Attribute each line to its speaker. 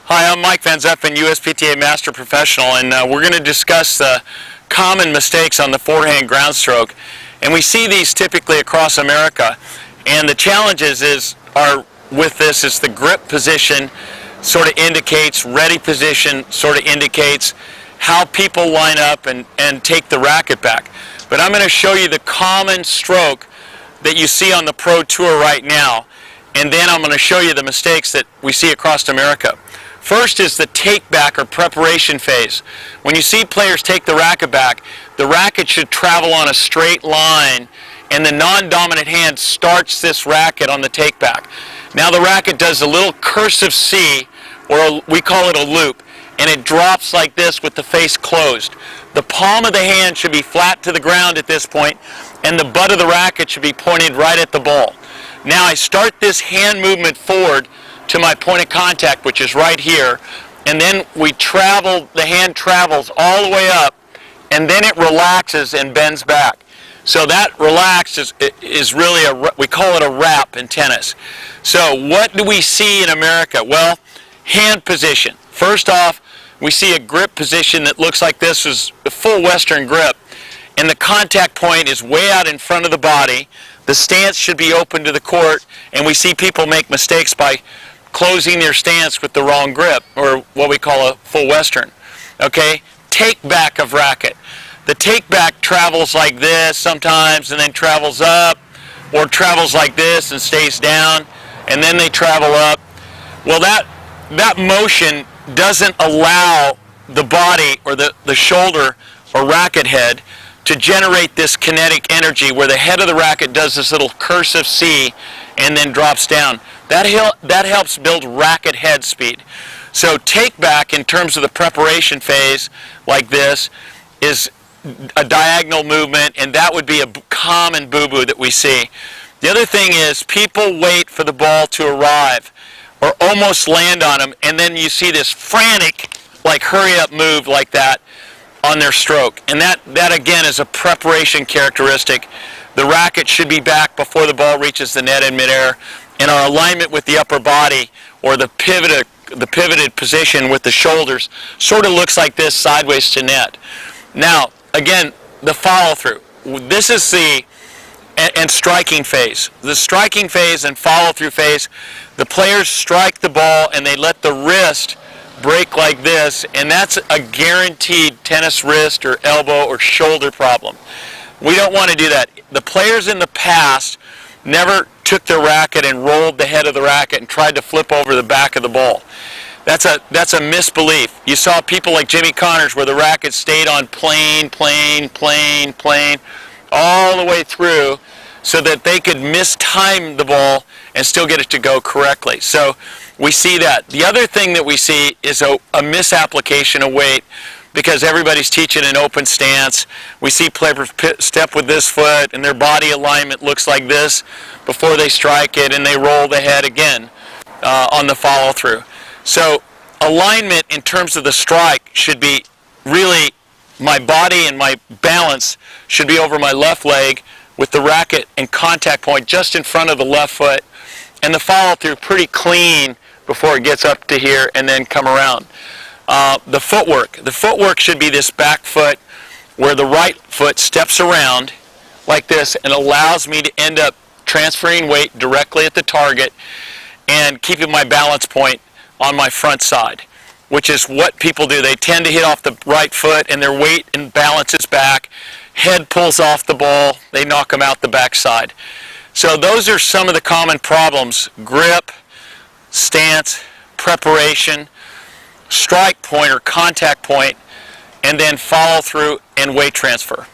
Speaker 1: Hi, I'm Mike Van Zutphen, USPTA Master Professional, and we're going to discuss the common mistakes on the forehand ground stroke. And we see these typically across America. And the challenges are with this is the grip position sort of indicates, ready position sort of indicates how people line up and take the racket back. But I'm going to show you the common stroke that you see on the Pro Tour right now. And then I'm going to show you the mistakes that we see across America. First is the take back or preparation phase. When you see players take the racket back, the racket should travel on a straight line and the non-dominant hand starts this racket on the take back. Now the racket does a little cursive C, or we call it a loop, and it drops like this with the face closed. The palm of the hand should be flat to the ground at this point, and the butt of the racket should be pointed right at the ball. Now I start this hand movement forward to my point of contact, which is right here, and then the hand travels all the way up, and then it relaxes and bends back. So that relax is really we call it a wrap in tennis. So what do we see in America? Well, hand position. First off, we see a grip position that looks like this is a full Western grip, and the contact point is way out in front of the body. The stance should be open to the court, and we see people make mistakes by closing their stance with the wrong grip, or what we call a full Western. Okay? Take back of racket. The take back travels like this sometimes and then travels up, or travels like this and stays down, and then they travel up. Well, that motion doesn't allow the body or the shoulder or racket head to generate this kinetic energy where the head of the racket does this little cursive C and then drops down. That helps build racket head speed. So take back in terms of the preparation phase like this is a diagonal movement, and that would be a common boo-boo that we see. The other thing is people wait for the ball to arrive or almost land on them, and then you see this frantic like hurry up move like that on their stroke. And that again is a preparation characteristic. The racket should be back before the ball reaches the net in midair, and our alignment with the upper body or the pivoted position with the shoulders sort of looks like this sideways to net. Now again, the follow through. This is and striking phase. The striking phase and follow through phase, the players strike the ball and they let the wrist break like this, and that's a guaranteed tennis wrist or elbow or shoulder problem. We don't want to do that. The players in the past never took their racket and rolled the head of the racket and tried to flip over the back of the ball. That's a misbelief. You saw people like Jimmy Connors where the racket stayed on plane all the way through so that they could mistime the ball and still get it to go correctly. So we see that. The other thing that we see is a misapplication of weight because everybody's teaching an open stance. We see players step with this foot and their body alignment looks like this before they strike it, and they roll the head again on the follow through. So alignment in terms of the strike should be really my body and my balance should be over my left leg with the racket and contact point just in front of the left foot, and the follow through pretty clean before it gets up to here and then come around. The footwork should be this back foot where the right foot steps around like this and allows me to end up transferring weight directly at the target and keeping my balance point on my front side, which is what people do. They tend to hit off the right foot and their weight and balance is back. Head pulls off the ball, they knock them out the backside. So those are some of the common problems: grip, stance, preparation, strike point or contact point, and then follow through and weight transfer.